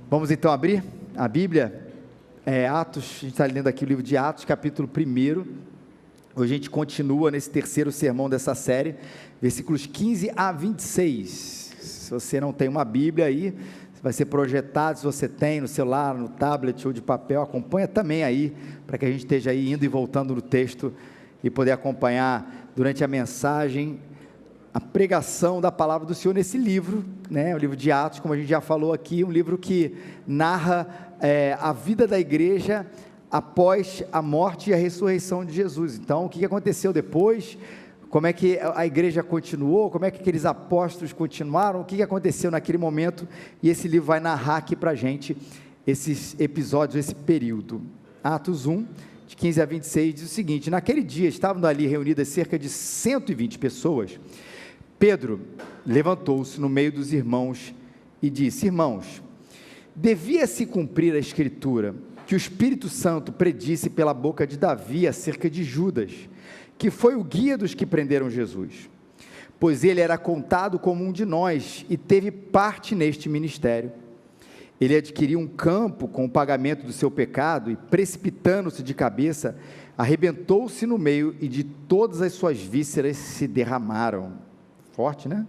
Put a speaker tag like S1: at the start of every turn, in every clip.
S1: Vamos então abrir a Bíblia, Atos, a gente está lendo aqui o livro de Atos, capítulo 1. Hoje a gente continua nesse terceiro sermão dessa série, versículos 15 a 26. Se você não tem uma Bíblia aí, vai ser projetado, se você tem no celular, no tablet ou de papel, acompanha também aí, para que a gente esteja aí indo e voltando no texto e poder acompanhar durante a mensagem, a pregação da palavra do Senhor nesse livro, né? O livro de Atos, como a gente já falou aqui, um livro que narra a vida da igreja após a morte e a ressurreição de Jesus. Então, o que aconteceu depois, como é que a igreja continuou, como é que aqueles apóstolos continuaram, o que aconteceu naquele momento, e esse livro vai narrar aqui para a gente esses episódios, esse período. Atos 1, de 15 a 26, diz o seguinte: naquele dia estavam ali reunidas cerca de 120 pessoas. Pedro levantou-se no meio dos irmãos e disse: irmãos, devia-se cumprir a escritura que o Espírito Santo predisse pela boca de Davi acerca de Judas, que foi o guia dos que prenderam Jesus, pois ele era contado como um de nós e teve parte neste ministério. Ele adquiriu um campo com o pagamento do seu pecado e, precipitando-se de cabeça, arrebentou-se no meio e de todas as suas vísceras se derramaram. Forte, né?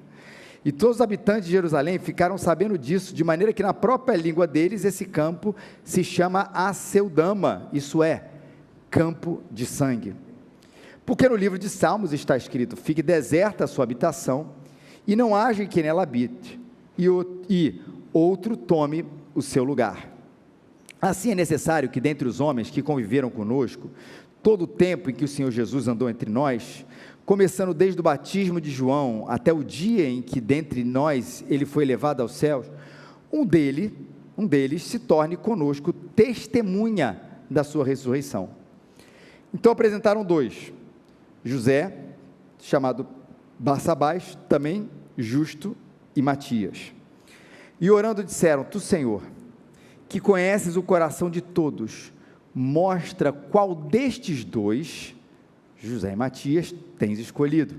S1: E todos os habitantes de Jerusalém ficaram sabendo disso, de maneira que na própria língua deles esse campo se chama Aceldama, isso é, campo de sangue. Porque no livro de Salmos está escrito: fique deserta a sua habitação, e não haja quem nela habite, e outro tome o seu lugar. Assim é necessário que dentre os homens que conviveram conosco, todo o tempo em que o Senhor Jesus andou entre nós, começando desde o batismo de João, até o dia em que dentre nós ele foi levado aos céus, um deles se torne conosco testemunha da sua ressurreição. Então apresentaram dois, José, chamado Barsabás, também Justo, e Matias. E orando disseram: tu, Senhor, que conheces o coração de todos, mostra qual destes dois, José e Matias, tens escolhido,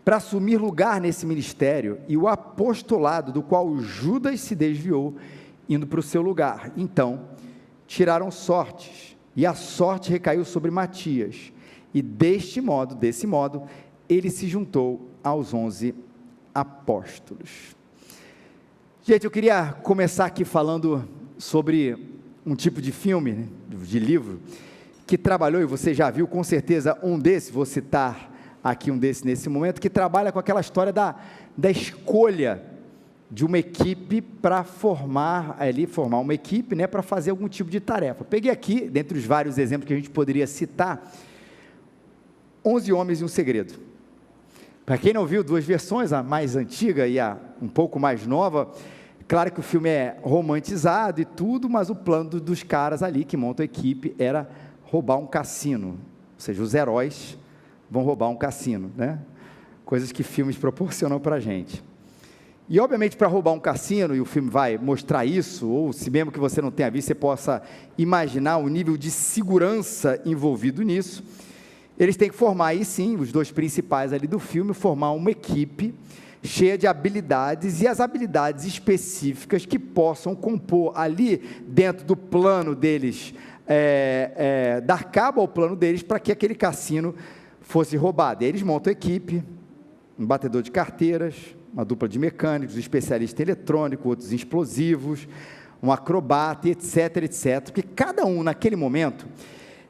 S1: para assumir lugar nesse ministério e o apostolado do qual Judas se desviou, indo para o seu lugar. Então, tiraram sortes, e a sorte recaiu sobre Matias, e desse modo, ele se juntou aos 11 apóstolos. Gente, eu queria começar aqui falando sobre um tipo de filme, de livro, que trabalhou, e você já viu com certeza um desses, vou citar aqui um desses nesse momento, que trabalha com aquela história da escolha de uma equipe para formar uma equipe, né, para fazer algum tipo de tarefa. Peguei aqui, dentre os vários exemplos que a gente poderia citar, 11 Homens e um Segredo. Para quem não viu, duas versões, a mais antiga e a um pouco mais nova. Claro que o filme é romantizado e tudo, mas o plano dos caras ali que montam a equipe era roubar um cassino, ou seja, os heróis vão roubar um cassino, né? Coisas que filmes proporcionam para a gente. E obviamente para roubar um cassino, e o filme vai mostrar isso, ou se mesmo que você não tenha visto, você possa imaginar o nível de segurança envolvido nisso, eles têm que formar aí sim, os dois principais ali do filme, formar uma equipe cheia de habilidades, e as habilidades específicas que possam compor ali dentro do plano deles, dar cabo ao plano deles para que aquele cassino fosse roubado. E eles montam a equipe, um batedor de carteiras, uma dupla de mecânicos, um especialista em eletrônico, outros em explosivos, um acrobata, etc, etc, porque cada um naquele momento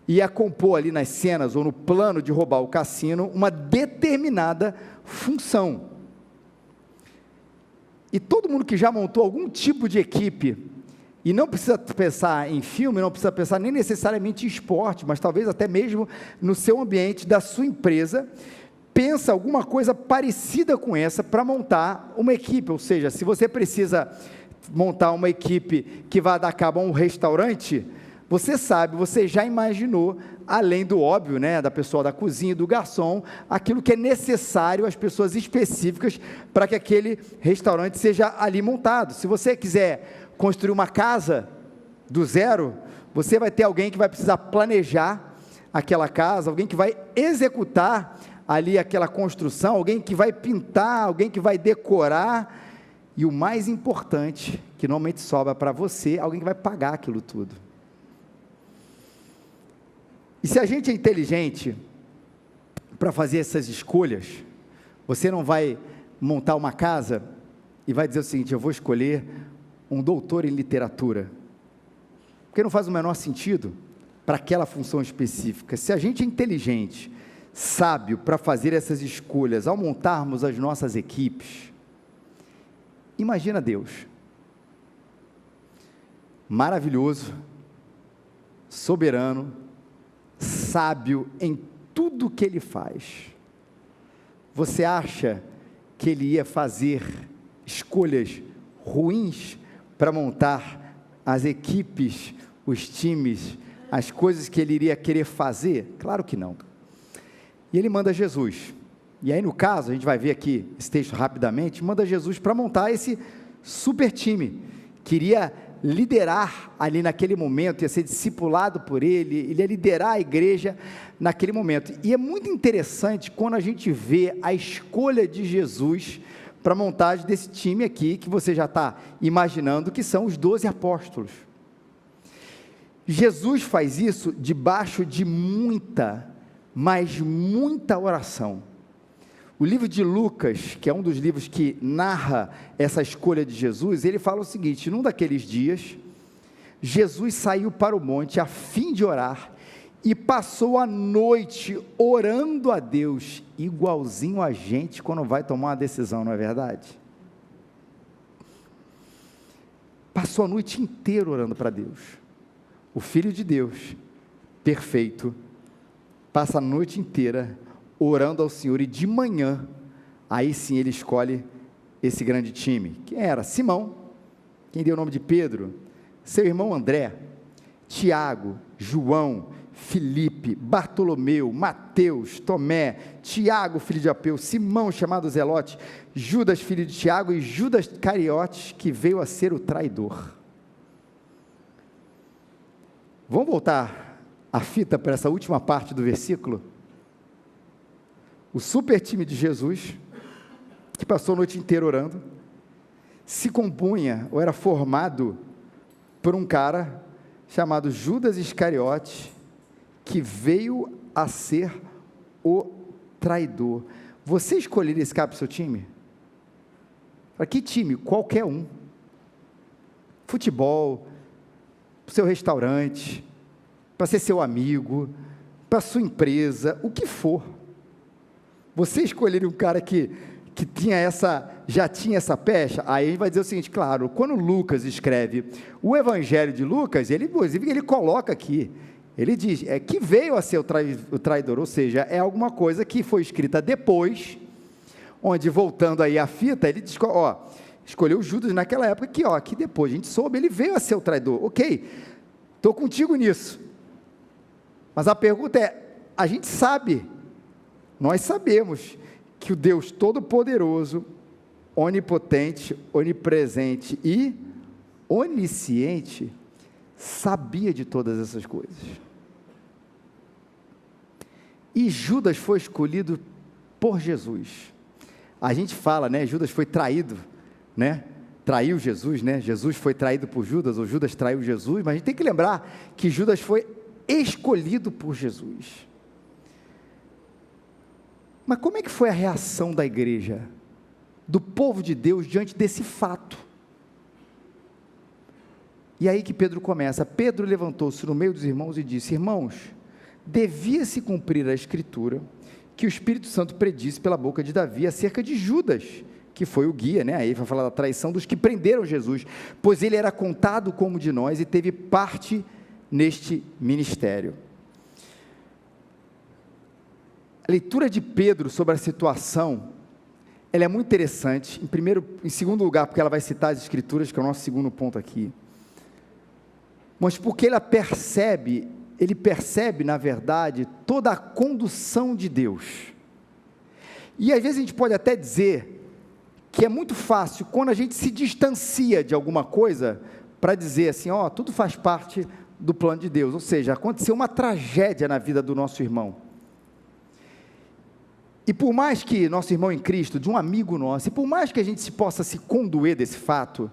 S1: ia compor ali nas cenas ou no plano de roubar o cassino uma determinada função. E todo mundo que já montou algum tipo de equipe, e não precisa pensar em filme, não precisa pensar nem necessariamente em esporte, mas talvez até mesmo no seu ambiente da sua empresa, pensa alguma coisa parecida com essa para montar uma equipe. Ou seja, se você precisa montar uma equipe que vai dar cabo a um restaurante, você sabe, você já imaginou, além do óbvio, né, da pessoa da cozinha, do garçom, aquilo que é necessário, as pessoas específicas para que aquele restaurante seja ali montado. Se você quiser construir uma casa do zero, você vai ter alguém que vai precisar planejar aquela casa, alguém que vai executar ali aquela construção, alguém que vai pintar, alguém que vai decorar, e o mais importante, que normalmente sobra para você, alguém que vai pagar aquilo tudo. E se a gente é inteligente para fazer essas escolhas, você não vai montar uma casa e vai dizer o seguinte: eu vou escolher um doutor em literatura, porque não faz o menor sentido para aquela função específica. Se a gente é inteligente, sábio para fazer essas escolhas, ao montarmos as nossas equipes, imagina Deus, maravilhoso, soberano, sábio em tudo que Ele faz. Você acha que Ele ia fazer escolhas ruins para montar as equipes, os times, as coisas que Ele iria querer fazer? Claro que não. E Ele manda Jesus, e aí no caso, a gente vai ver aqui esse texto rapidamente, manda Jesus para montar esse super time, queria liderar ali naquele momento, ia ser discipulado por ele ia liderar a igreja naquele momento. E é muito interessante quando a gente vê a escolha de Jesus para a montagem desse time aqui, que você já está imaginando que são os 12 apóstolos. Jesus faz isso debaixo de muita, mas muita oração. O livro de Lucas, que é um dos livros que narra essa escolha de Jesus, ele fala o seguinte: num daqueles dias, Jesus saiu para o monte a fim de orar, e passou a noite orando a Deus, igualzinho a gente quando vai tomar uma decisão, não é verdade? Passou a noite inteira orando para Deus. O Filho de Deus, perfeito, passa a noite inteira orando ao Senhor, e de manhã, aí sim ele escolhe esse grande time. Quem era? Simão, quem deu o nome de Pedro, seu irmão André, Tiago, João, Filipe, Bartolomeu, Mateus, Tomé, Tiago, filho de Alfeu, Simão, chamado Zelote, Judas, filho de Tiago, e Judas Cariotes, que veio a ser o traidor. Vamos voltar a fita para essa última parte do versículo? O super time de Jesus, que passou a noite inteira orando, se compunha, ou era formado, por um cara chamado Judas Iscariote, que veio a ser o traidor. Você escolheria esse cara para o seu time? Para que time? Qualquer um. Futebol, para o seu restaurante, para ser seu amigo, para a sua empresa, o que for. Você escolheria um cara que já tinha essa pecha? Aí a gente vai dizer o seguinte: claro, quando Lucas escreve o Evangelho de Lucas, inclusive ele coloca aqui, ele diz, que veio a ser o traidor, ou seja, é alguma coisa que foi escrita depois, onde, voltando aí a fita, ele diz, escolheu Judas naquela época, que depois a gente soube, ele veio a ser o traidor. Ok, estou contigo nisso, mas a pergunta é, a gente sabe, nós sabemos que o Deus Todo-Poderoso, Onipotente, Onipresente e Onisciente, sabia de todas essas coisas. E Judas foi escolhido por Jesus. A gente fala, Judas foi traído, traiu Jesus, Jesus foi traído por Judas, ou Judas traiu Jesus, mas a gente tem que lembrar que Judas foi escolhido por Jesus. Mas como é que foi a reação da igreja, do povo de Deus, diante desse fato? E aí que Pedro começa. Pedro levantou-se no meio dos irmãos e disse: irmãos, devia-se cumprir a escritura, que o Espírito Santo predisse pela boca de Davi, acerca de Judas, que foi o guia, aí vai falar da traição dos que prenderam Jesus, pois ele era contado como de nós, e teve parte neste ministério. A leitura de Pedro sobre a situação, ela é muito interessante, em segundo lugar, porque ela vai citar as escrituras, que é o nosso segundo ponto aqui, mas porque ele percebe, na verdade, toda a condução de Deus. E às vezes a gente pode até dizer que é muito fácil, quando a gente se distancia de alguma coisa, para dizer assim, tudo faz parte do plano de Deus, ou seja, aconteceu uma tragédia na vida do nosso irmão, e por mais que nosso irmão em Cristo, de um amigo nosso, e por mais que a gente possa se condoer desse fato,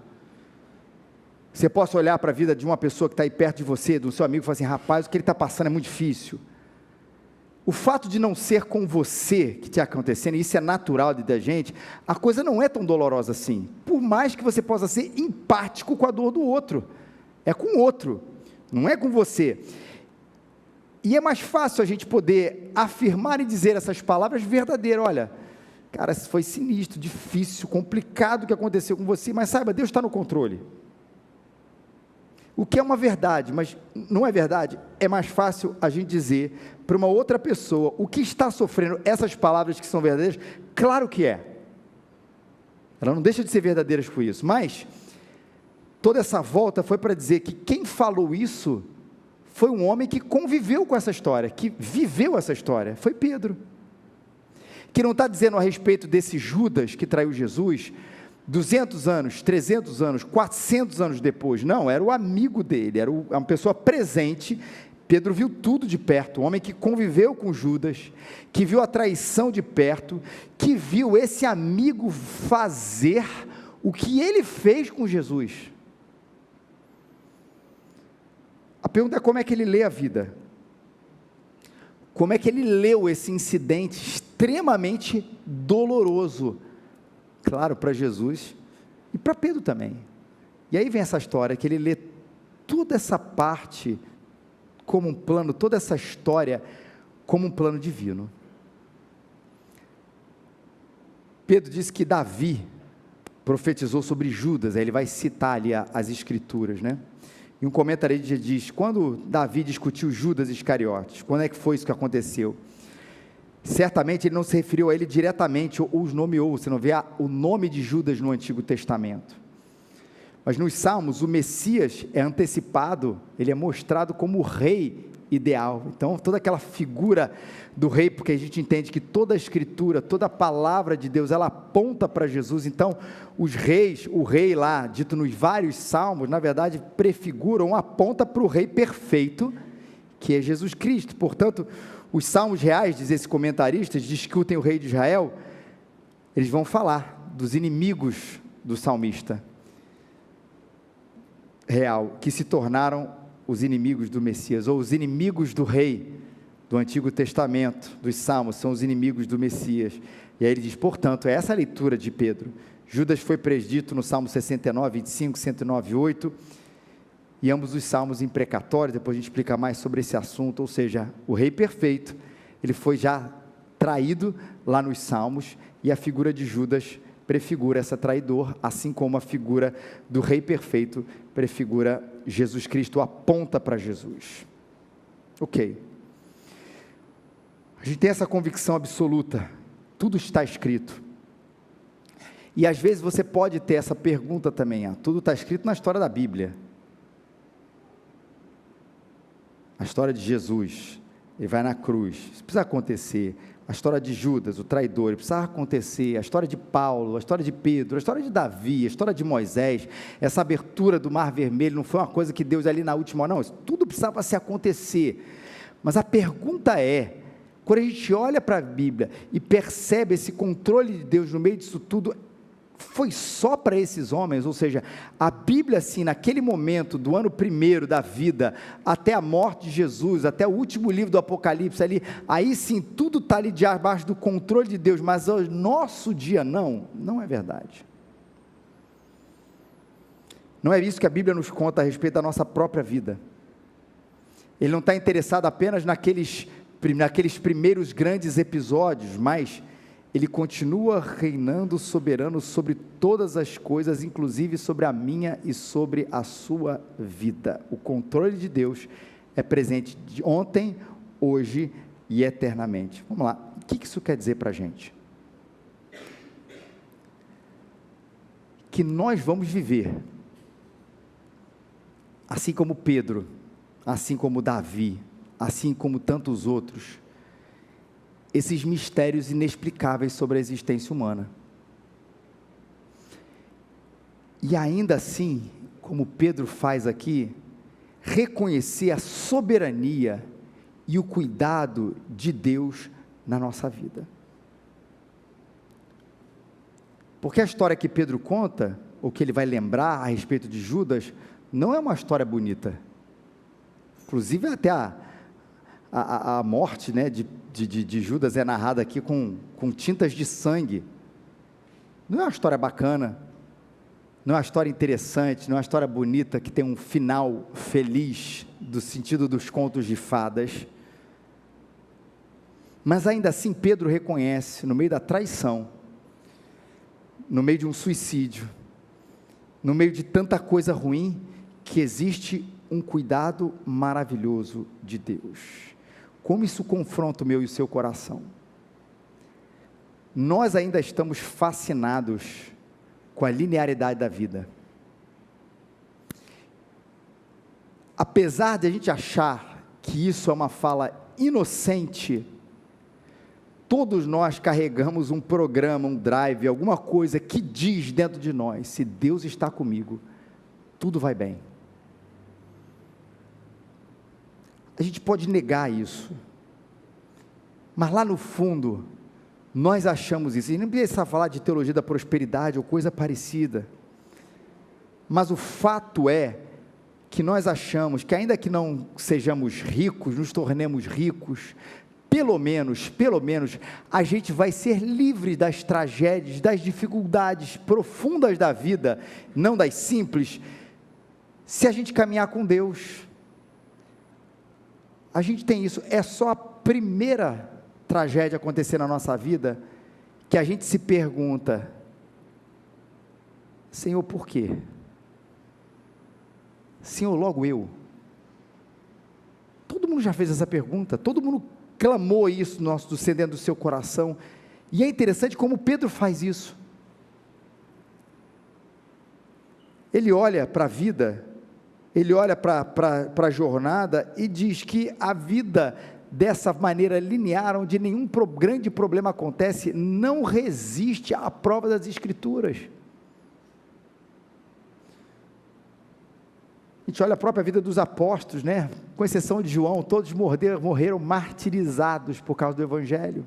S1: Você possa olhar para a vida de uma pessoa que está aí perto de você, do seu amigo, e falar assim: rapaz, o que ele está passando é muito difícil. O fato de não ser com você que está acontecendo, e isso é natural da gente, a coisa não é tão dolorosa assim, por mais que você possa ser empático com a dor do outro, é com o outro, não é com você. E é mais fácil a gente poder afirmar e dizer essas palavras verdadeiras. Olha, cara, foi sinistro, difícil, complicado o que aconteceu com você, mas saiba, Deus está no controle. O que é uma verdade, mas não é verdade, é mais fácil a gente dizer para uma outra pessoa o que está sofrendo essas palavras que são verdadeiras. Claro que é, ela não deixa de ser verdadeiras por isso, mas toda essa volta foi para dizer que quem falou isso foi um homem que conviveu com essa história, que viveu essa história, foi Pedro, que não está dizendo a respeito desse Judas que traiu Jesus 200 anos, 300 anos, 400 anos depois, não, era o amigo dele, era uma pessoa presente. Pedro viu tudo de perto, um homem que conviveu com Judas, que viu a traição de perto, que viu esse amigo fazer o que ele fez com Jesus. A pergunta é como é que ele lê a vida, como é que ele leu esse incidente extremamente doloroso, claro, para Jesus e para Pedro também. E aí vem essa história, que ele lê toda essa parte como um plano, toda essa história como um plano divino. Pedro disse que Davi profetizou sobre Judas, aí ele vai citar ali as escrituras, né? E um comentarista diz, quando Davi discutiu Judas Iscariotes, quando é que foi isso que aconteceu? Certamente ele não se referiu a ele diretamente, ou os nomeou, você não vê o nome de Judas no Antigo Testamento, mas nos Salmos o Messias é antecipado, ele é mostrado como o rei ideal. Então toda aquela figura do rei, porque a gente entende que toda a escritura, toda a palavra de Deus, ela aponta para Jesus. Então os reis, o rei lá, dito nos vários salmos, na verdade prefiguram, aponta para o rei perfeito, que é Jesus Cristo. Portanto, os salmos reais, diz esse comentarista, discutem o rei de Israel, eles vão falar dos inimigos do salmista real, que se tornaram os inimigos do Messias, ou os inimigos do rei do Antigo Testamento, dos salmos, são os inimigos do Messias. E aí ele diz, portanto, é essa a leitura de Pedro. Judas foi predito no Salmo 69, 25, 109, 8, e ambos os salmos imprecatórios. Depois a gente explica mais sobre esse assunto, ou seja, o rei perfeito, ele foi já traído lá nos salmos, e a figura de Judas prefigura essa traidor, assim como a figura do rei perfeito prefigura Jesus Cristo, aponta para Jesus. Ok, a gente tem essa convicção absoluta, tudo está escrito, e às vezes você pode ter essa pergunta também, tudo está escrito na história da Bíblia, a história de Jesus, ele vai na cruz, isso precisa acontecer. A história de Judas, o traidor, ele precisava acontecer. A história de Paulo, a história de Pedro, a história de Davi, a história de Moisés, essa abertura do Mar Vermelho, não foi uma coisa que Deus ali na última hora, não, isso tudo precisava se acontecer. Mas a pergunta é, quando a gente olha para a Bíblia e percebe esse controle de Deus no meio disso tudo, foi só para esses homens? Ou seja, a Bíblia assim, naquele momento do ano primeiro da vida, até a morte de Jesus, até o último livro do Apocalipse ali, aí sim, tudo está ali debaixo do controle de Deus, mas o nosso dia não é verdade. Não é isso que a Bíblia nos conta a respeito da nossa própria vida. Ele não está interessado apenas naqueles primeiros grandes episódios, mas ele continua reinando soberano sobre todas as coisas, inclusive sobre a minha e sobre a sua vida. O controle de Deus é presente de ontem, hoje e eternamente. Vamos lá, o que isso quer dizer para a gente? Que nós vamos viver, assim como Pedro, assim como Davi, assim como tantos outros, esses mistérios inexplicáveis sobre a existência humana. E ainda assim, como Pedro faz aqui, reconhecer a soberania e o cuidado de Deus na nossa vida. Porque a história que Pedro conta, ou que ele vai lembrar a respeito de Judas, não é uma história bonita. Inclusive até a morte, né, de Judas é narrada aqui com tintas de sangue. Não é uma história bacana, não é uma história interessante, não é uma história bonita que tem um final feliz, do sentido dos contos de fadas. Mas ainda assim Pedro reconhece, no meio da traição, no meio de um suicídio, no meio de tanta coisa ruim, que existe um cuidado maravilhoso de Deus. Como isso confronta o meu e o seu coração? Nós ainda estamos fascinados com a linearidade da vida. Apesar de a gente achar que isso é uma fala inocente, todos nós carregamos um programa, um drive, alguma coisa que diz dentro de nós: se Deus está comigo, tudo vai bem. A gente pode negar isso, mas lá no fundo, nós achamos isso, e não precisa falar de teologia da prosperidade ou coisa parecida, mas o fato é que nós achamos que ainda que não sejamos ricos, nos tornemos ricos, pelo menos, a gente vai ser livre das tragédias, das dificuldades profundas da vida, não das simples, se a gente caminhar com Deus. A gente tem isso, é só a primeira tragédia acontecer na nossa vida, que a gente se pergunta: Senhor, por quê? Senhor, logo eu? Todo mundo já fez essa pergunta, todo mundo clamou isso do dentro do seu coração, e é interessante como Pedro faz isso. Ele olha para a vida, ele olha para a jornada e diz que a vida dessa maneira linear, onde nenhum grande problema acontece, não resiste à prova das Escrituras. A gente olha a própria vida dos apóstolos, né? Com exceção de João, todos morreram martirizados por causa do Evangelho.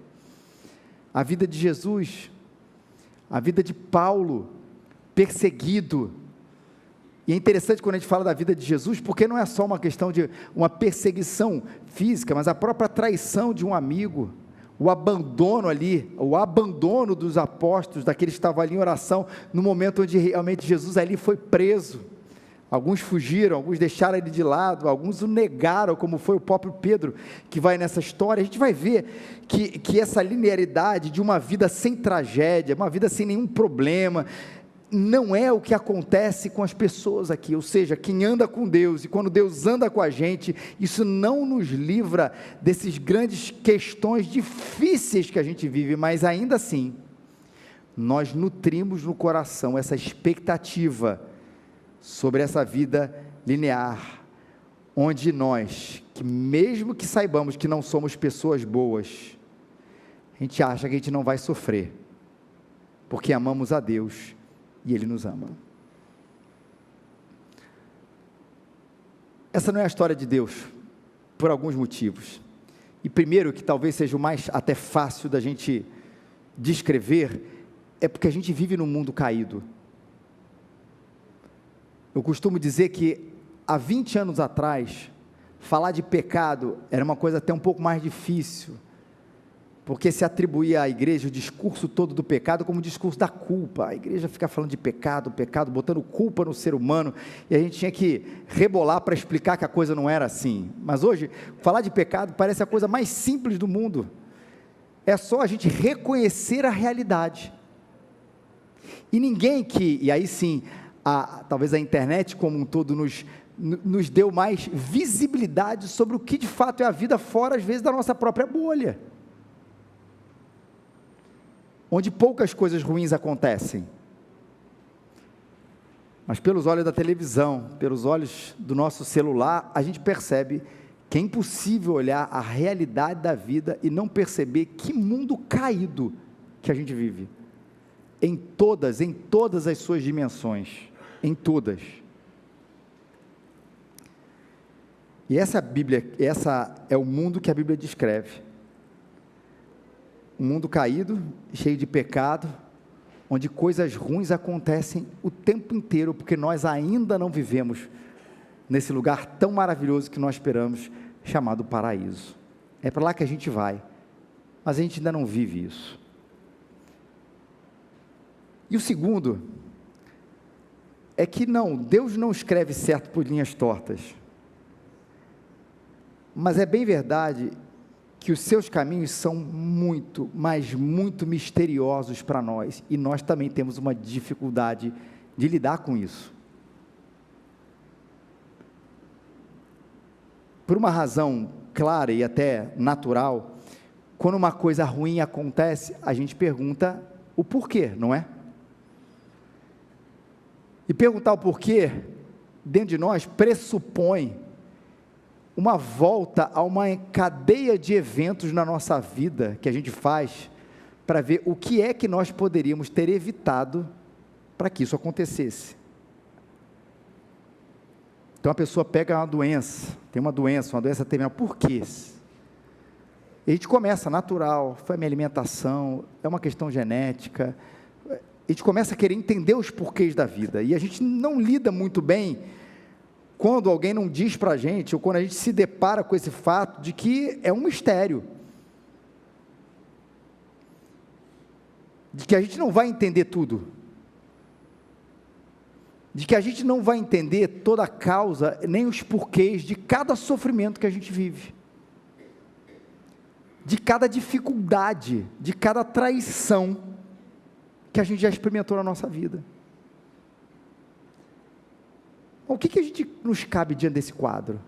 S1: A vida de Jesus, a vida de Paulo, perseguido. E é interessante quando a gente fala da vida de Jesus, porque não é só uma questão de uma perseguição física, mas a própria traição de um amigo, o abandono ali, o abandono dos apóstolos, daqueles que estavam ali em oração, no momento onde realmente Jesus ali foi preso. Alguns fugiram, alguns deixaram ele de lado, alguns o negaram, como foi o próprio Pedro, que vai nessa história. A gente vai ver que essa linearidade de uma vida sem tragédia, uma vida sem nenhum problema, não é o que acontece com as pessoas aqui. Ou seja, quem anda com Deus, e quando Deus anda com a gente, isso não nos livra desses grandes questões difíceis que a gente vive, mas ainda assim, nós nutrimos no coração essa expectativa sobre essa vida linear, onde nós, que mesmo que saibamos que não somos pessoas boas, a gente acha que a gente não vai sofrer, porque amamos a Deus, e Ele nos ama. Essa não é a história de Deus, por alguns motivos, e primeiro, que talvez seja o mais até fácil da gente descrever, é porque a gente vive num mundo caído. Eu costumo dizer que há 20 anos atrás, falar de pecado era uma coisa até um pouco mais difícil, porque se atribuía à igreja o discurso todo do pecado como o discurso da culpa. A igreja fica falando de pecado, botando culpa no ser humano, e a gente tinha que rebolar para explicar que a coisa não era assim. Mas hoje, falar de pecado parece a coisa mais simples do mundo. É só a gente reconhecer a realidade. E ninguém e aí sim, talvez a internet como um todo nos deu mais visibilidade sobre o que de fato é a vida fora, às vezes, da nossa própria bolha, onde poucas coisas ruins acontecem, mas pelos olhos da televisão, pelos olhos do nosso celular, a gente percebe que é impossível olhar a realidade da vida e não perceber que mundo caído que a gente vive, em todas as suas dimensões, em todas. E essa é o mundo que a Bíblia descreve, um mundo caído, cheio de pecado, onde coisas ruins acontecem o tempo inteiro, porque nós ainda não vivemos nesse lugar tão maravilhoso que nós esperamos, chamado paraíso. É para lá que a gente vai, mas a gente ainda não vive isso. E o segundo, é que Deus não escreve certo por linhas tortas, mas é bem verdade que os seus caminhos são muito, mas muito misteriosos para nós, e nós também temos uma dificuldade de lidar com isso. Por uma razão clara e até natural, quando uma coisa ruim acontece, a gente pergunta o porquê, não é? E perguntar o porquê, dentro de nós, pressupõe uma volta a uma cadeia de eventos na nossa vida, que a gente faz, para ver o que é que nós poderíamos ter evitado, para que isso acontecesse. Então a pessoa pega uma doença, tem uma doença terminal, por quê? E a gente começa, natural, foi a minha alimentação, é uma questão genética, a gente começa a querer entender os porquês da vida, e a gente não lida muito bem, quando alguém não diz para a gente, ou quando a gente se depara com esse fato, de que é um mistério, de que a gente não vai entender tudo, de que a gente não vai entender toda a causa, nem os porquês de cada sofrimento que a gente vive, de cada dificuldade, de cada traição, que a gente já experimentou na nossa vida. O que a gente nos cabe diante desse quadro?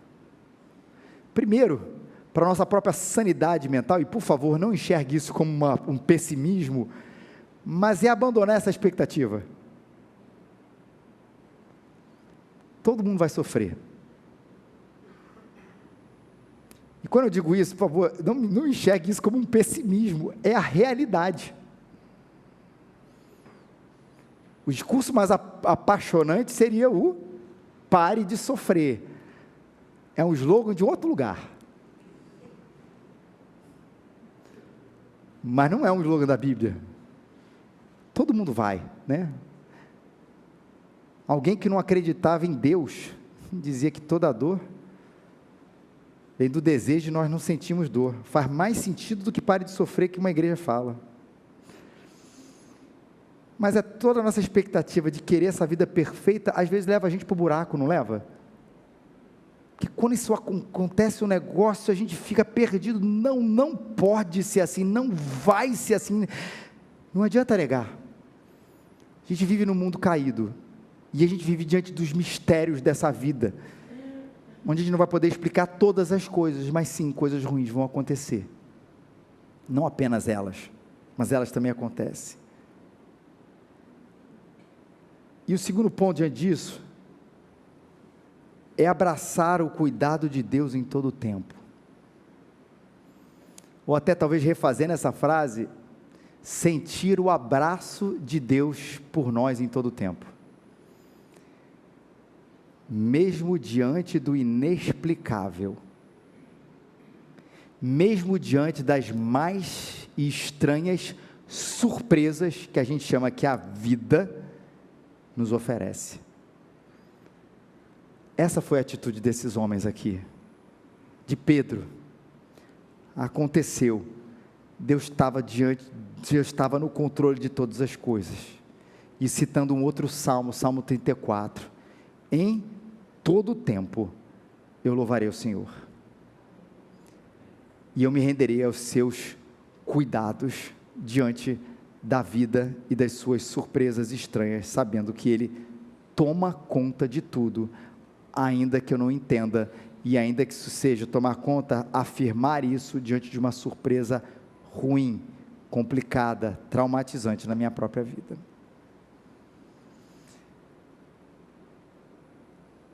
S1: Primeiro, para a nossa própria sanidade mental, e por favor, não enxergue isso como um pessimismo, mas é abandonar essa expectativa. Todo mundo vai sofrer. E quando eu digo isso, por favor, não enxergue isso como um pessimismo, é a realidade. O discurso mais apaixonante seria o pare de sofrer. É um slogan de outro lugar. Mas não é um slogan da Bíblia. Todo mundo vai, né? Alguém que não acreditava em Deus, dizia que toda dor vem do desejo de nós não sentimos dor. Faz mais sentido do que pare de sofrer que uma igreja fala. Mas é toda a nossa expectativa de querer essa vida perfeita, às vezes leva a gente para o buraco, não leva? Porque quando isso acontece, um negócio, a gente fica perdido, não pode ser assim, não vai ser assim, não adianta negar. A gente vive num mundo caído, e a gente vive diante dos mistérios dessa vida, onde a gente não vai poder explicar todas as coisas, mas sim, coisas ruins vão acontecer, não apenas elas, mas elas também acontecem. E o segundo ponto diante disso, é abraçar o cuidado de Deus em todo o tempo, ou até talvez refazendo essa frase, sentir o abraço de Deus por nós em todo o tempo, mesmo diante do inexplicável, mesmo diante das mais estranhas surpresas, que a gente chama que a vida nos oferece. Essa foi a atitude desses homens aqui, de Pedro. Aconteceu, Deus estava no controle de todas as coisas, e citando um outro salmo, Salmo 34, em todo o tempo, eu louvarei o Senhor, e eu me renderei aos seus cuidados, diante da vida e das suas surpresas estranhas, sabendo que Ele toma conta de tudo, ainda que eu não entenda, e ainda que isso seja tomar conta, afirmar isso diante de uma surpresa ruim, complicada, traumatizante na minha própria vida.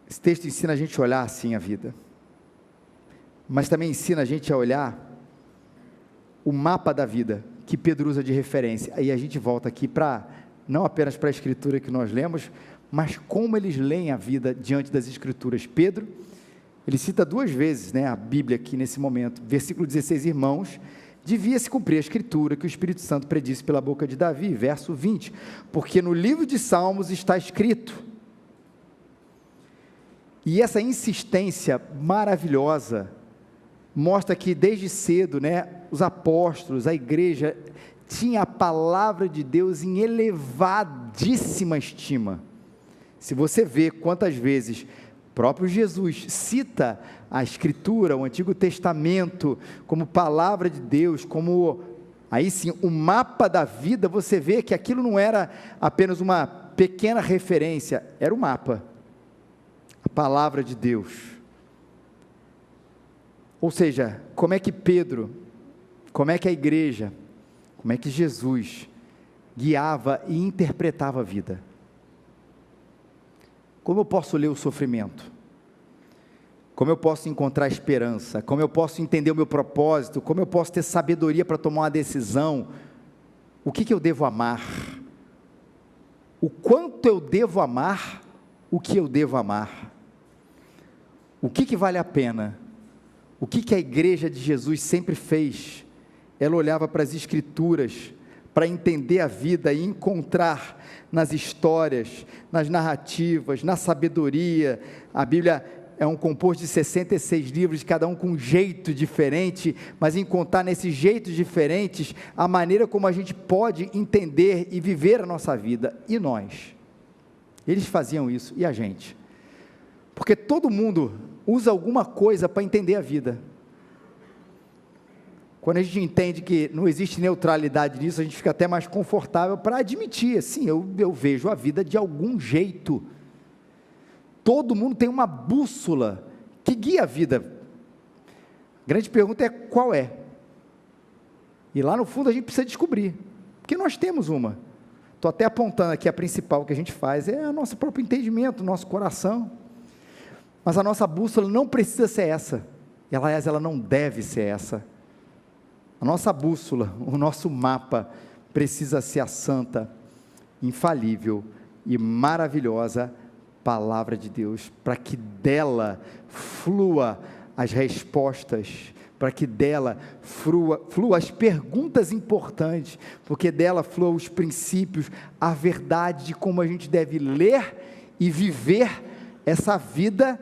S1: Esse texto ensina a gente a olhar assim a vida, mas também ensina a gente a olhar o mapa da vida, que Pedro usa de referência. Aí a gente volta aqui não apenas para a escritura que nós lemos, mas como eles leem a vida diante das escrituras. Pedro, ele cita 2 vezes, a Bíblia aqui nesse momento, versículo 16, irmãos, devia se cumprir a escritura que o Espírito Santo predisse pela boca de Davi, verso 20, porque no livro de Salmos está escrito, E essa insistência maravilhosa mostra que desde cedo, os apóstolos, a igreja, tinha a palavra de Deus em elevadíssima estima. Se você vê quantas vezes o próprio Jesus cita a Escritura, o Antigo Testamento, como palavra de Deus, como, aí sim, o mapa da vida, você vê que aquilo não era apenas uma pequena referência, era o mapa, a palavra de Deus. Ou seja, como é que Pedro, como é que a igreja, como é que Jesus guiava e interpretava a vida? Como eu posso ler o sofrimento? Como eu posso encontrar esperança? Como eu posso entender o meu propósito? Como eu posso ter sabedoria para tomar uma decisão? O que eu devo amar? O quanto eu devo amar? O que eu devo amar? O que vale a pena? O que a igreja de Jesus sempre fez? Ela olhava para as Escrituras, para entender a vida e encontrar nas histórias, nas narrativas, na sabedoria. A Bíblia é um composto de 66 livros, cada um com um jeito diferente, mas encontrar nesses jeitos diferentes, a maneira como a gente pode entender e viver a nossa vida. E nós? Eles faziam isso, e a gente? Porque todo mundo usa alguma coisa para entender a vida. Quando a gente entende que não existe neutralidade nisso, a gente fica até mais confortável para admitir, sim, eu vejo a vida de algum jeito. Todo mundo tem uma bússola que guia a vida. A grande pergunta é qual é? E lá no fundo a gente precisa descobrir, porque nós temos uma. Estou até apontando aqui a principal que a gente faz, é o nosso próprio entendimento, o nosso coração. Mas a nossa bússola não precisa ser essa, aliás, ela não deve ser essa. A nossa bússola, o nosso mapa, precisa ser a santa, infalível e maravilhosa palavra de Deus, para que dela flua as respostas, para que dela flua as perguntas importantes, porque dela flua os princípios, a verdade de como a gente deve ler e viver essa vida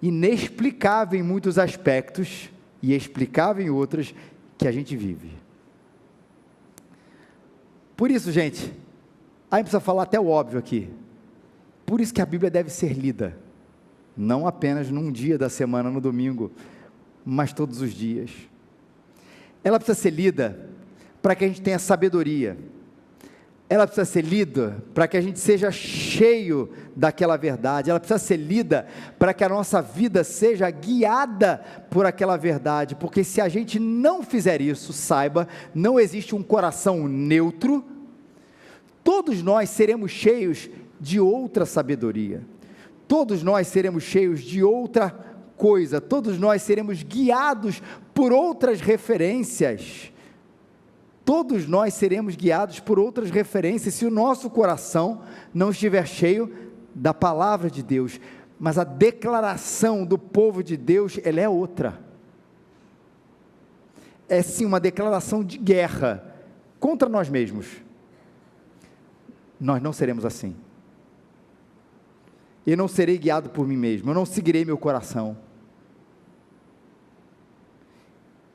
S1: inexplicável em muitos aspectos, e explicável em outros, que a gente vive. Por isso, gente, a gente precisa falar até o óbvio aqui, por isso que a Bíblia deve ser lida, não apenas num dia da semana, no domingo, mas todos os dias. Ela precisa ser lida para que a gente tenha sabedoria, ela precisa ser lida para que a gente seja cheio daquela verdade, ela precisa ser lida para que a nossa vida seja guiada por aquela verdade, porque se a gente não fizer isso, saiba, não existe um coração neutro, todos nós seremos cheios de outra sabedoria, todos nós seremos cheios de outra coisa, todos nós seremos guiados por outras referências, todos nós seremos guiados por outras referências, se o nosso coração não estiver cheio da palavra de Deus, mas a declaração do povo de Deus, ela é outra, é sim uma declaração de guerra, contra nós mesmos. Nós não seremos assim, eu não serei guiado por mim mesmo, eu não seguirei meu coração,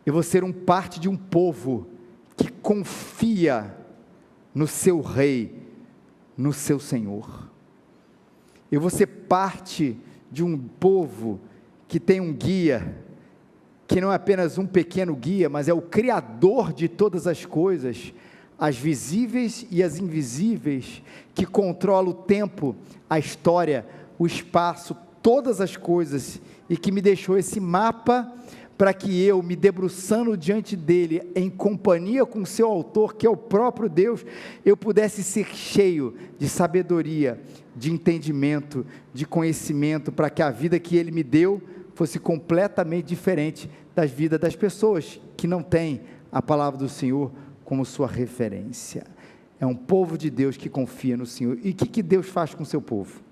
S1: eu vou ser parte de um povo, que confia no seu rei, no seu Senhor, eu vou ser parte de um povo, que tem um guia, que não é apenas um pequeno guia, mas é o Criador de todas as coisas, as visíveis e as invisíveis, que controla o tempo, a história, o espaço, todas as coisas, e que me deixou esse mapa, para que eu, me debruçando diante dele, em companhia com o seu autor, que é o próprio Deus, eu pudesse ser cheio de sabedoria, de entendimento, de conhecimento, para que a vida que ele me deu, fosse completamente diferente das vidas das pessoas, que não têm a palavra do Senhor como sua referência. É um povo de Deus que confia no Senhor. E o que Deus faz com o seu povo?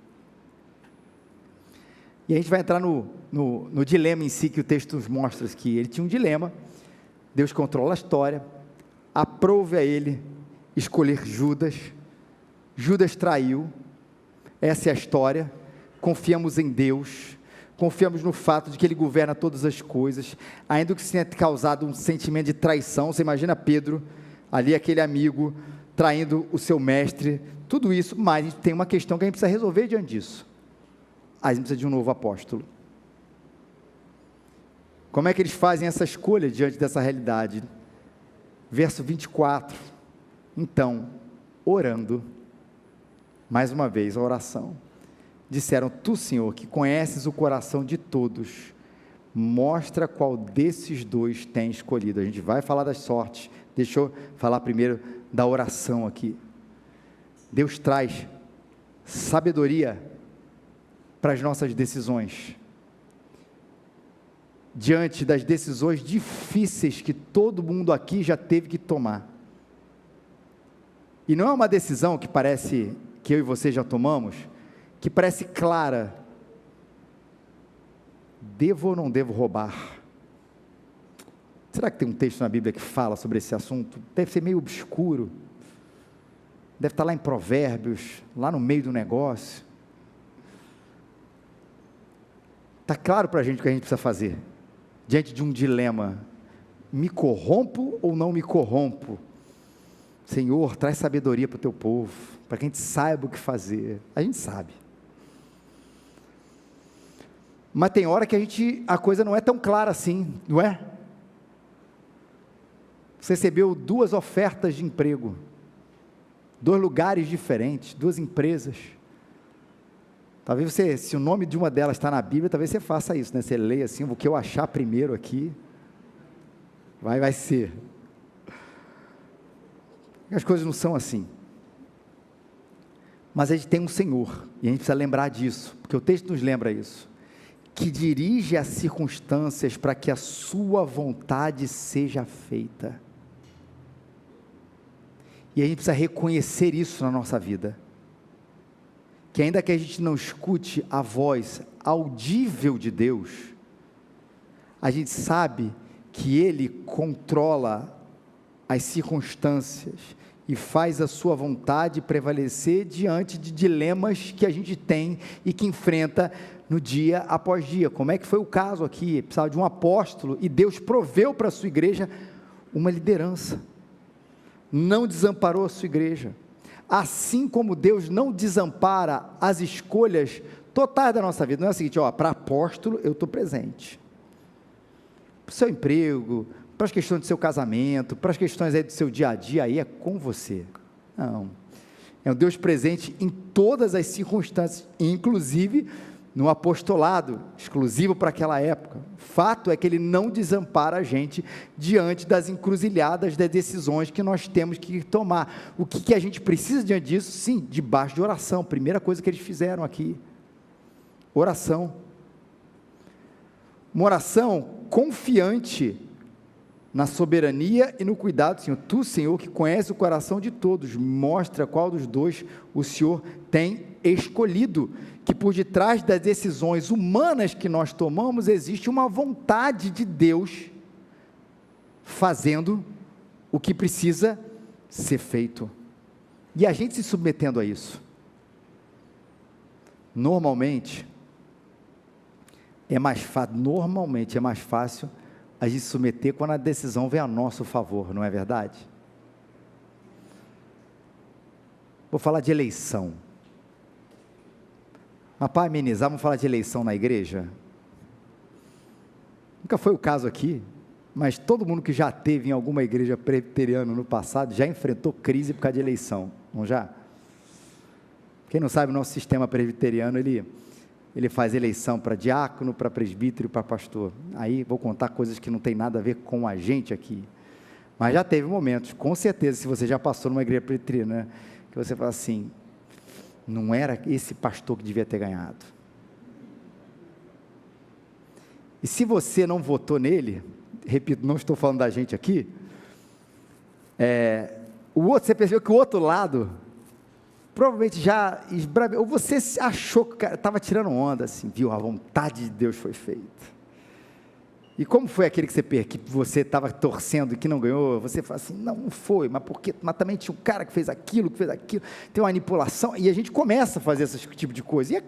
S1: E a gente vai entrar no dilema em si, que o texto nos mostra, que ele tinha um dilema, Deus controla a história, aprove a ele escolher Judas, Judas traiu, essa é a história, confiamos em Deus, confiamos no fato de que Ele governa todas as coisas, ainda que isso tenha causado um sentimento de traição. Você imagina Pedro, ali aquele amigo, traindo o seu mestre, tudo isso, mas a gente tem uma questão que a gente precisa resolver diante disso. A gente precisa de um novo apóstolo. Como é que eles fazem essa escolha diante dessa realidade? Verso 24, então, orando, mais uma vez a oração, disseram: Tu, Senhor, que conheces o coração de todos, mostra qual desses dois tem escolhido. A gente vai falar das sortes, deixa eu falar primeiro da oração aqui. Deus traz sabedoria para as nossas decisões, diante das decisões difíceis que todo mundo aqui já teve que tomar. E não é uma decisão que parece, que eu e você já tomamos, que parece clara. Devo ou não devo roubar? Será que tem um texto na Bíblia que fala sobre esse assunto? Deve ser meio obscuro, deve estar lá em Provérbios, lá no meio do negócio. Está claro para a gente o que a gente precisa fazer, diante de um dilema: me corrompo ou não me corrompo? Senhor, traz sabedoria para o teu povo, para que a gente saiba o que fazer. A gente sabe, mas tem hora que a coisa não é tão clara assim, não é? Você recebeu 2 ofertas de emprego, 2 lugares diferentes, 2 empresas. Talvez você, se o nome de uma delas está na Bíblia, talvez você faça isso, né? Você leia assim: o que eu achar primeiro aqui, vai ser. As coisas não são assim. Mas a gente tem um Senhor, e a gente precisa lembrar disso, porque o texto nos lembra isso, que dirige as circunstâncias para que a sua vontade seja feita. E a gente precisa reconhecer isso na nossa vida, que ainda que a gente não escute a voz audível de Deus, a gente sabe que Ele controla as circunstâncias e faz a sua vontade prevalecer diante de dilemas que a gente tem e que enfrenta no dia após dia. Como é que foi o caso aqui? Precisava de um apóstolo e Deus proveu para a sua igreja uma liderança, não desamparou a sua igreja, assim como Deus não desampara as escolhas totais da nossa vida. Não é o seguinte: para apóstolo eu estou presente, para o seu emprego, para as questões do seu casamento, para as questões aí do seu dia a dia, aí é com você. Não, é um Deus presente em todas as circunstâncias, inclusive no apostolado, exclusivo para aquela época. O fato é que Ele não desampara a gente diante das encruzilhadas, das decisões que nós temos que tomar. O que a gente precisa diante disso? Sim, debaixo de oração. Primeira coisa que eles fizeram aqui, oração. Uma oração confiante na soberania e no cuidado do Senhor. Tu, Senhor, que conhece o coração de todos, mostra qual dos dois o Senhor tem escolhido, que por detrás das decisões humanas que nós tomamos, existe uma vontade de Deus, fazendo o que precisa ser feito, e a gente se submetendo a isso. Normalmente é mais fácil a gente se submeter quando a decisão vem a nosso favor, não é verdade? Vou falar de eleição, mas para amenizar, vamos falar de eleição na igreja. Nunca foi o caso aqui, mas todo mundo que já teve em alguma igreja presbiteriana no passado, já enfrentou crise por causa de eleição, não já? Quem não sabe, o nosso sistema presbiteriano, ele faz eleição para diácono, para presbítero, para pastor. Aí vou contar coisas que não tem nada a ver com a gente aqui, mas já teve momentos, com certeza, se você já passou numa igreja presbiteriana, né, que você fala assim: não era esse pastor que devia ter ganhado. E se você não votou nele, repito, não estou falando da gente aqui, você percebeu que o outro lado provavelmente já esbravejou, ou você achou que o cara estava tirando onda, assim, viu, a vontade de Deus foi feita. E como foi aquele que você estava torcendo e que não ganhou? Você fala assim: não foi, mas também tinha um cara que fez aquilo, tem uma manipulação, e a gente começa a fazer esse tipo de coisa,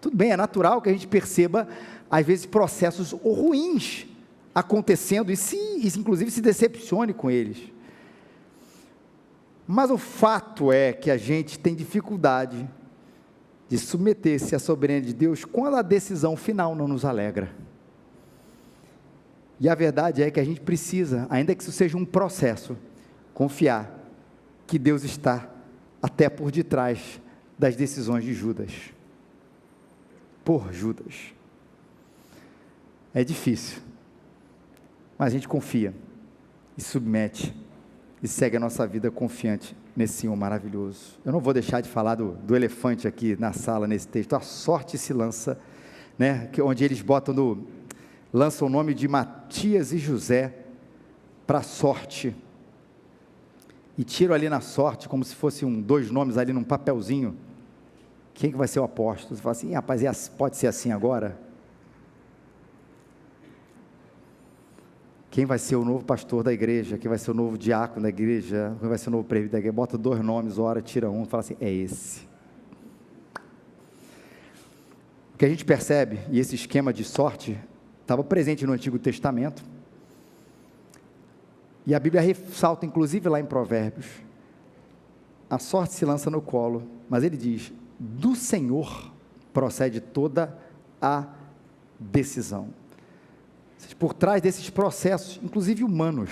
S1: Tudo bem, é natural que a gente perceba, às vezes, processos ruins acontecendo, e inclusive se decepcione com eles. Mas o fato é que a gente tem dificuldade de submeter-se à soberania de Deus quando a decisão final não nos alegra. E a verdade é que a gente precisa, ainda que isso seja um processo, confiar que Deus está até por detrás das decisões de Judas. Por Judas. É difícil, mas a gente confia e submete e segue a nossa vida confiante nesse Senhor maravilhoso. Eu não vou deixar de falar do elefante aqui na sala, nesse texto. A sorte se lança, né, onde eles lançam o nome de Matias e José para a sorte, e tiram ali na sorte, como se fossem dois nomes ali num papelzinho. Quem que vai ser o apóstolo? Você fala assim, rapaz, pode ser assim agora? Quem vai ser o novo pastor da igreja? Quem vai ser o novo diácono da igreja? Quem vai ser o novo presbítero da igreja? Bota dois nomes, ora, tira um, fala assim, é esse. O que a gente percebe, e esse esquema de sorte, estava presente no Antigo Testamento, e a Bíblia ressalta, inclusive lá em Provérbios, a sorte se lança no colo, mas ele diz, do Senhor procede toda a decisão. Por trás desses processos, inclusive humanos,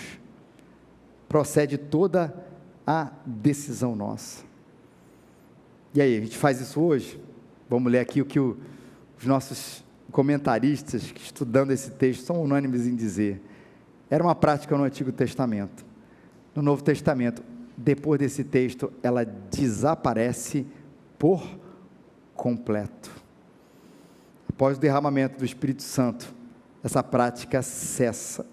S1: procede toda a decisão nossa. E aí, a gente faz isso hoje? Vamos ler aqui o que os nossos comentaristas, estudando esse texto, são unânimes em dizer. Era uma prática no Antigo Testamento. No Novo Testamento, depois desse texto, ela desaparece por completo. Após o derramamento do Espírito Santo, essa prática cessa.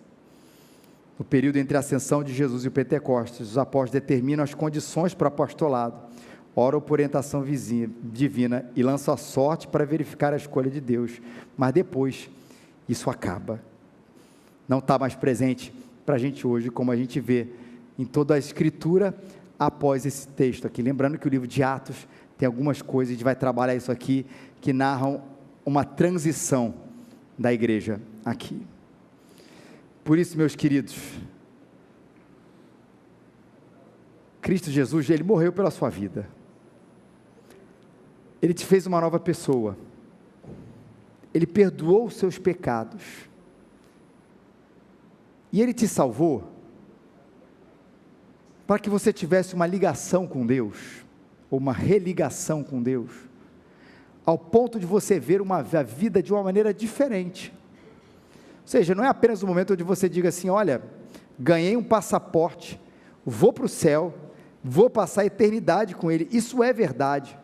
S1: No período entre a ascensão de Jesus e o Pentecostes, os apóstolos determinam as condições para o apostolado, oram por orientação divina e lançam a sorte para verificar a escolha de Deus, mas depois isso acaba, não está mais presente para a gente hoje, como a gente vê em toda a escritura após esse texto aqui. Lembrando que o livro de Atos tem algumas coisas, a gente vai trabalhar isso aqui, que narram uma transição da igreja aqui. Por isso, meus queridos, Cristo Jesus, Ele morreu pela sua vida, Ele te fez uma nova pessoa, Ele perdoou os seus pecados, e Ele te salvou, para que você tivesse uma ligação com Deus, ou uma religação com Deus, ao ponto de você ver a vida de uma maneira diferente. Ou seja, não é apenas o momento onde você diga assim, olha, ganhei um passaporte, vou para o céu, vou passar a eternidade com Ele, isso é verdade,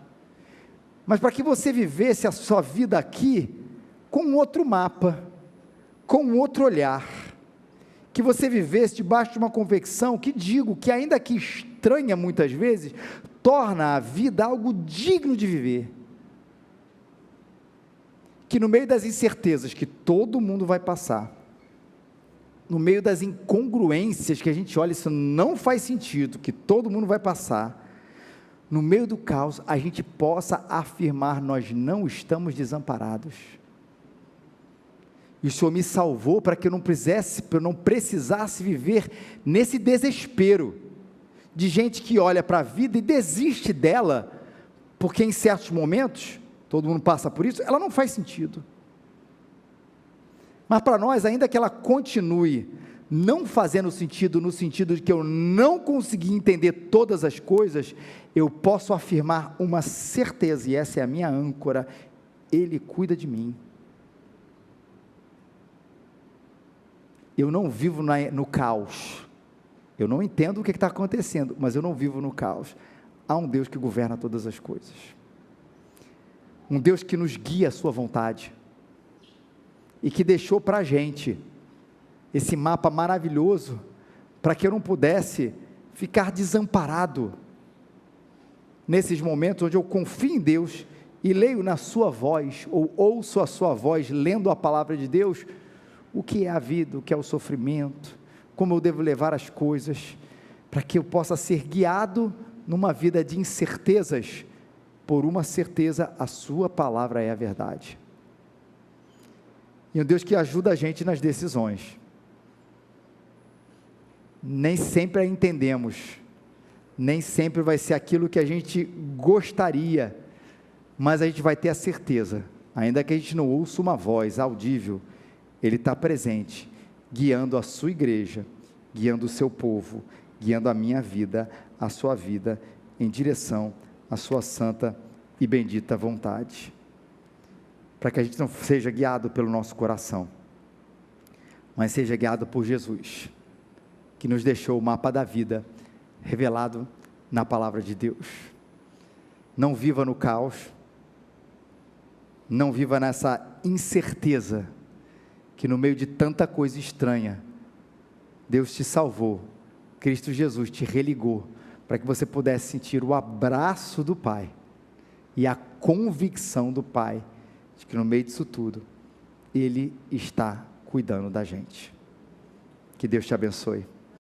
S1: mas para que você vivesse a sua vida aqui, com um outro mapa, com um outro olhar, que você vivesse debaixo de uma convicção, que ainda que estranha muitas vezes, torna a vida algo digno de viver, que no meio das incertezas que todo mundo vai passar, no meio das incongruências que a gente olha, isso não faz sentido, que todo mundo vai passar, no meio do caos, a gente possa afirmar, nós não estamos desamparados, e o Senhor me salvou para que eu não precisasse viver nesse desespero, de gente que olha para a vida e desiste dela, porque em certos momentos, todo mundo passa por isso, ela não faz sentido, mas para nós, ainda que ela continue não fazendo sentido, no sentido de que eu não consegui entender todas as coisas, eu posso afirmar uma certeza, e essa é a minha âncora, Ele cuida de mim, eu não vivo no caos, eu não entendo o que está acontecendo, mas eu não vivo no caos, há um Deus que governa todas as coisas, um Deus que nos guia à sua vontade, e que deixou para a gente, esse mapa maravilhoso, para que eu não pudesse ficar desamparado, nesses momentos onde eu confio em Deus, e leio na sua voz, ou ouço a sua voz, lendo a palavra de Deus, o que é a vida, o que é o sofrimento, como eu devo levar as coisas, para que eu possa ser guiado, numa vida de incertezas, por uma certeza, a sua palavra é a verdade. E um Deus que ajuda a gente nas decisões. Nem sempre a entendemos, nem sempre vai ser aquilo que a gente gostaria, mas a gente vai ter a certeza, ainda que a gente não ouça uma voz audível, Ele está presente, guiando a sua igreja, guiando o seu povo, guiando a minha vida, a sua vida, em direção à sua santa e bendita vontade, para que a gente não seja guiado pelo nosso coração, mas seja guiado por Jesus, que nos deixou o mapa da vida, revelado na palavra de Deus. Não viva no caos, não viva nessa incerteza, que no meio de tanta coisa estranha, Deus te salvou, Cristo Jesus te religou, para que você pudesse sentir o abraço do Pai, e a convicção do Pai, de que no meio disso tudo, Ele está cuidando da gente. Que Deus te abençoe.